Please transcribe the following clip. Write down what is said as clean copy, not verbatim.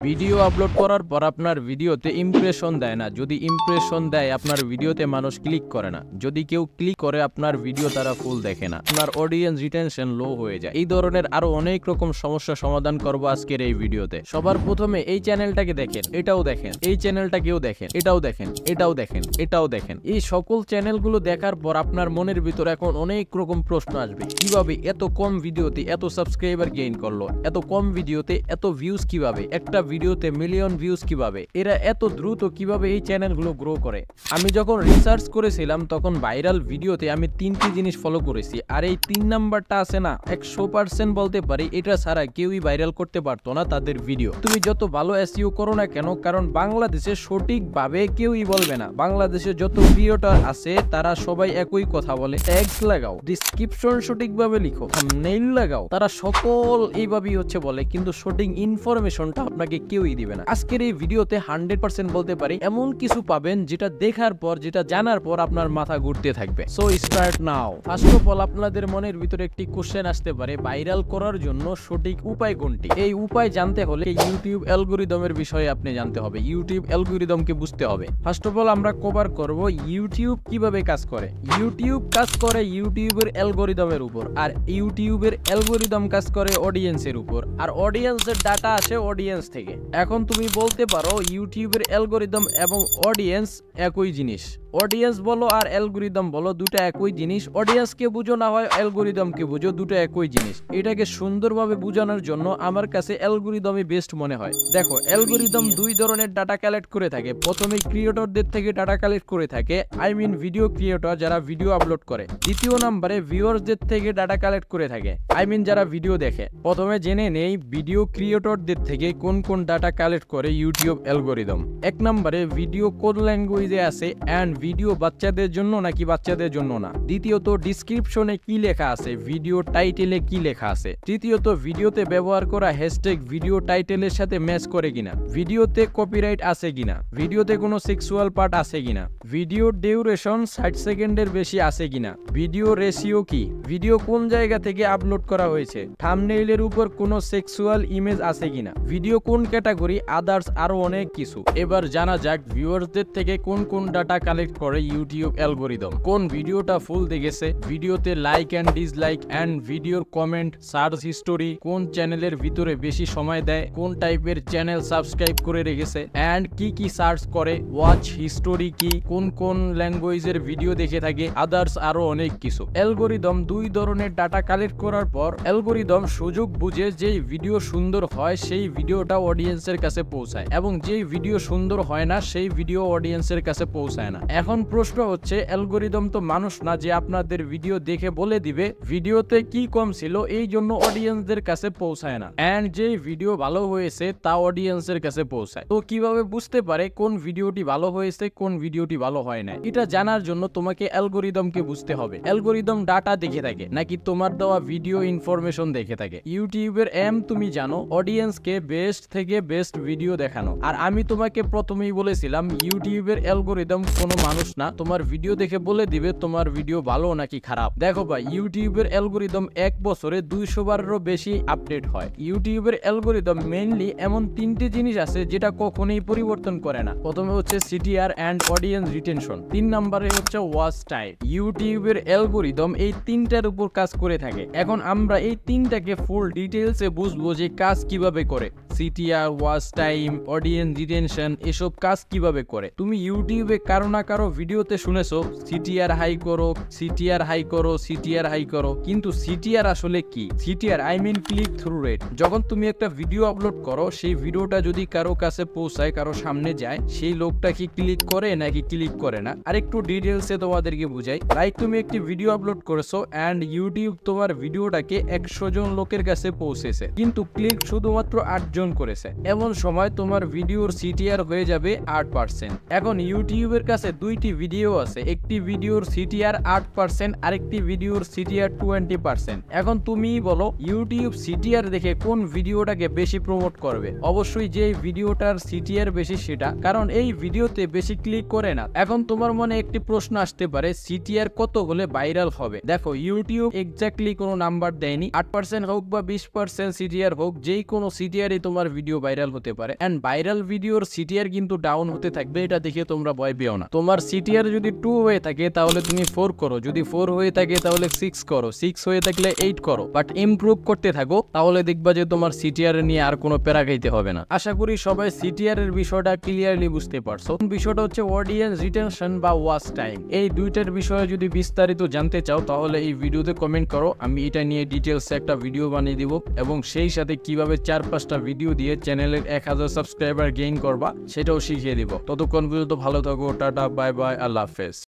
Video upload করার পর আপনার ভিডিওতে ইমপ্রেশন দেয় না। যদি ইমপ্রেশন দেয় আপনার ভিডিওতে মানুষ ক্লিক করে না। যদি কেউ ক্লিক করে আপনার ভিডিও তারা ফুল দেখে না। আপনার অডিয়েন্স রিটেনশন লো হয়ে যায়। এই ধরনের আরো অনেক রকম সমস্যা সমাধান করব আজকের এই ভিডিওতে। সবার প্রথমে এই চ্যানেলটাকে দেখেন, এটাও দেখেন, এই চ্যানেলটাকেও দেখেন, এটাও দেখেন, এটাও দেখেন, এটাও দেখেন। এই সকল চ্যানেলগুলো দেখার পর আপনার মনের ভিতর এখন অনেক রকম প্রশ্ন আসবে। কিভাবে এত কম ভিডিওতে এত সাবস্ক্রাইবার গেইন করলো? এত কম ভিডিওতে এত ভিউজ কিভাবে? একটা ভিডিওতে মিলিয়ন ভিউজ কিভাবে? এরা এত দ্রুত কিভাবে এই চ্যানেলগুলো গ্রো করে? আমি যখন রিসার্চ করেছিলাম তখন ভাইরাল ভিডিওতে আমি তিনটি জিনিস ফলো করেছি, আর এই 3 নাম্বারটা আছে না, 100% বলতে পারি এটা ছাড়া কেউই ভাইরাল করতে পারতো না তাদের ভিডিও। তুমি যত ভালো এসইও করো না কেন, কারণ বাংলাদেশে সঠিকভাবে কেউই বলবে না। বাংলাদেশে যত ক্রিয়েটর আছে তারা সবাই একই কথা বলে, ট্যাগস লাগাও, ডেসক্রিপশন সঠিকভাবে লিখো, থাম্বনেইল লাগাও, তারা সকল এইভাবেই হচ্ছে বলে, কিন্তু সঠিক ইনফরমেশনটা আপনাকে কেউই দিবে না। আজকের এই ভিডিওতে 100% বলতে পারি এমন কিছু পাবেন যেটা দেখার পর, যেটা জানার পর আপনার মাথা ঘুরতে থাকবে। So start now. First of all আপনাদের মনের ভিতরে একটি কোশ্চেন আসতে পারে, ভাইরাল করার জন্য সঠিক উপায় কোনটি? এই উপায় জানতে হলে ইউটিউব অ্যালগরিদমের বিষয়ে আপনি জানতে হবে। ইউটিউব অ্যালগরিদমকে বুঝতে হবে। ফার্স্ট অফ অল আমরা কভার করব ইউটিউব কিভাবে কাজ করে। ইউটিউব কাজ করে ইউটিউবের অ্যালগরিদমের উপর, আর ইউটিউবের অ্যালগরিদম কাজ করে অডিয়েন্সের উপর, আর অডিয়েন্সের ডাটা আসে অডিয়েন্স থেকে। এখন তুমি বলতে পারো ইউটিউবের অ্যালগরিদম এবং অডিয়েন্স একই জিনিস। অডিয়েন্স বলো আর অ্যালগরিদম বলো, দুটো একই জিনিস। অডিয়েন্সকে বুঝো না হয় অ্যালগরিদমকে বুঝো, দুটো একই জিনিস। এটাকে সুন্দরভাবে বোঝানোর জন্য আমার কাছে অ্যালগরিদমই বেস্ট মনে হয়। দেখো, অ্যালগরিদম দুই ধরনের ডাটা কালেক্ট করে থাকে। প্রথমে ক্রিয়েটরদের থেকে ডাটা কালেক্ট করে থাকে, ভিডিও ক্রিয়েটর যারা ভিডিও আপলোড করে। দ্বিতীয় নম্বরে ভিউয়ার্সদের থেকে ডাটা কালেক্ট করে থাকে, যারা ভিডিও দেখে। প্রথমে জেনে নেই ভিডিও ক্রিয়েটরদের থেকে কোন কোন ডাটা কালেক্ট করে ইউটিউব অ্যালগরিদম। এক নম্বরে ভিডিও কোন ল্যাঙ্গুয়েজে আছে এন্ড ভিডিও বাচ্চাদের জন্য নাকি বাচ্চাদের জন্য না। দ্বিতীয়ত ডেসক্রিপশনে কি লেখা আছে, ভিডিও টাইটেলে কি লেখা আছে। তৃতীয়ত ভিডিওতে ব্যবহার করা হ্যাশট্যাগ ভিডিও টাইটেলের সাথে ম্যাচ করে কিনা। ভিডিওতে কপিরাইট আছে কিনা। ভিডিওতে কোনো সেক্সুয়াল পার্ট আছে কিনা। ভিডিও ডিউরেশন 60 সেকেন্ডের বেশি আছে কিনা। ভিডিও রেশিও কি। ভিডিও কোন জায়গা থেকে আপলোড করা হয়েছে। থাম্বনেইলের উপর কোনো সেক্সুয়াল ইমেজ আছে কিনা। ভিডিও কোন ক্যাটাগরি, আদার্স আরো অনেক কিছু। এবার জানা যাক ভিউয়ার্সদের থেকে কোন কোন ডাটা কালেক্ট করে ইউটিউব অ্যালগরিদম। কোন ভিডিওটা ফুল দেখেছে, ভিডিওতে লাইক এন্ড ডিসলাইক এন্ড ভিডিওর কমেন্ট, সার্চ হিস্টোরি, কোন চ্যানেলের ভিতরে বেশি সময় দেয়, কোন টাইপের চ্যানেল সাবস্ক্রাইব করে রেখেছে এন্ড কি কি সার্চ করে, ওয়াচ হিস্টোরি কি, কোন কোন ল্যাঙ্গুয়েজের ভিডিও দেখে থাকে, আদার্স আরো অনেক কিছু। অ্যালগরিদম দুই ধরনের ডাটা কালেক্ট করার পর অ্যালগরিদম সুযোগ বুঝে যেই ভিডিও সুন্দর হয় সেই ভিডিওটা অডিয়েন্সের কাছে পৌঁছায়, এবং যেই ভিডিও সুন্দর হয় না সেই ভিডিও অডিয়েন্সের কাছে পৌঁছায় না। এখন প্রশ্ন হচ্ছে, অ্যালগরিদম তো মানুষ না যে আপনাদের ভিডিও দেখে বলে দিবে ভিডিওতে কি কম ছিল এই জন্য অডিয়েন্সদের কাছে পৌঁছায় না, এন্ড যেই ভিডিও ভালো হয়েছে তা অডিয়েন্সের কাছে পৌঁছায়। তো কিভাবে বুঝতে পারে কোন ভিডিওটি ভালো হয়েছে, কোন ভিডিওটি ভালো হয় না? এটা জানার জন্য তোমাকে অ্যালগরিদমকে বুঝতে হবে। অ্যালগরিদম ডাটা দেখে থাকে নাকি তোমার দেওয়া ভিডিও ইনফরমেশন দেখে থাকে? ইউটিউবের এম তুমি জানো, অডিয়েন্সকে বেস্ট থেকে বেস্ট ভিডিও দেখানো। আর আমি তোমাকে প্রথমেই বলেছিলাম ইউটিউবের অ্যালগরিদম কোনো মানুষ না, তোমার ভিডিও দেখে বলে দিবে তোমার ভিডিও ভালো নাকি খারাপ। দেখো ভাই, ইউটিউবের অ্যালগরিদম 1 বছরে 200 বারেরও বেশি আপডেট হয়। ইউটিউবের অ্যালগরিদম মেইনলি এমন 3টে জিনিস আছে যেটা কখনোই পরিবর্তন করে না। প্রথমে হচ্ছে সিটিআর এন্ড অডিয়েন্স রিটেনশন। 3 নম্বরে হচ্ছে ওয়াচ টাইম। ইউটিউবের অ্যালগরিদম এই 3টার উপর কাজ করে থাকে। এখন আমরা এই 3টাকে ফুল ডিটেইলসে বুঝবো যে কাজ কিভাবে করে। CTR, watch time, audience retention, এসব কাজ কিভাবে করে। তুমি ইউটিউবে কারো না কারো ভিডিওতে শুনেছো সিটিআর হাই করো, সিটিআর হাই করো, সিটিআর হাই করো, কিন্তু সিটিআর আসলে কি? CTR click through rate. যখন তুমি একটা ভিডিও আপলোড করো, সেই ভিডিওটা যদি কারো কাছে পৌঁছায়, কারো সামনে যায়, সেই লোকটা কি ক্লিক করে নাকি ক্লিক করে না? আর একটু ডিটেইলসে তোমাদেরকে বুঝাই। লাইক তুমি একটি ভিডিও আপলোড করেছো এন্ড ইউটিউব তোমার ভিডিওটাকে 100 জন লোকের কাছে পৌঁছেছে, কিন্তু ক্লিক শুধুমাত্র 8 জন করেছে। এমন সময় তোমার ভিডিওর সিটিআর হয়ে যাবে 8%। এখন ইউটিউবের কাছে দুইটি ভিডিও আছে, একটি ভিডিওর সিটিআর 8%, আরেকটি ভিডিওর সিটিআর 20%। এখন তুমি বলো ইউটিউব সিটিআর দেখে কোন ভিডিওটাকে বেশি প্রমোট করবে? অবশ্যই যে ভিডিওটার সিটিআর বেশি সেটা, কারণ এই ভিডিওতে বেশি ক্লিক করে না। এখন তোমার মনে একটি প্রশ্ন আসতে পারে, সিটিআর কত হলে ভাইরাল হবে? দেখো, ইউটিউব এক্স্যাক্টলি কোনো নাম্বার দেয়নি। 8% হোক বা 20% সিটিআর হোক, যেই কোনো সিটিআরই তোমার ভিডিও ভিডিও ভাইরাল হতে পারে। এন্ড ভাইরাল ভিডিওর সিটিআর কিন্তু ডাউন হতে থাকবে, এটা দেখে তোমরা ভয় পেও না। তোমার সিটিআর যদি 2 হয়ে থাকে তাহলে তুমি 4 করো, যদি 4 হয়ে থাকে তাহলে 6 করো, 6 হয়ে থাকলে 8 করো, বাট ইমপ্রুভ করতে থাকো, তাহলে দেখবা যে তোমার সিটিআর নিয়ে আর কোনো প্যারা খাইতে হবে না। আশা করি সবাই সিটিআর এর বিষয়টা ক্লিয়ারলি বুঝতে পারছো। বিষয়টা হচ্ছে অডিয়েন্স রিটেনশন বা ওয়াচ টাইম, এই দুইটার বিষয়ে যদি বিস্তারিত জানতে চাও তাহলে এই ভিডিওতে কমেন্ট করো, আমি এটা নিয়ে ডিটেলসে একটা ভিডিও বানিয়ে দিব, এবং সেই সাথে কিভাবে 4-5টা ভিডিও দিয়ে চ্যানেলের 1000 সাবস্ক্রাইবার গেইন করবা সেটাও শিখিয়ে দিব। ততক্ষণ পর্যন্ত ভালো থাকো, টাটা, বাই বাই, আল্লাহ হাফেজ।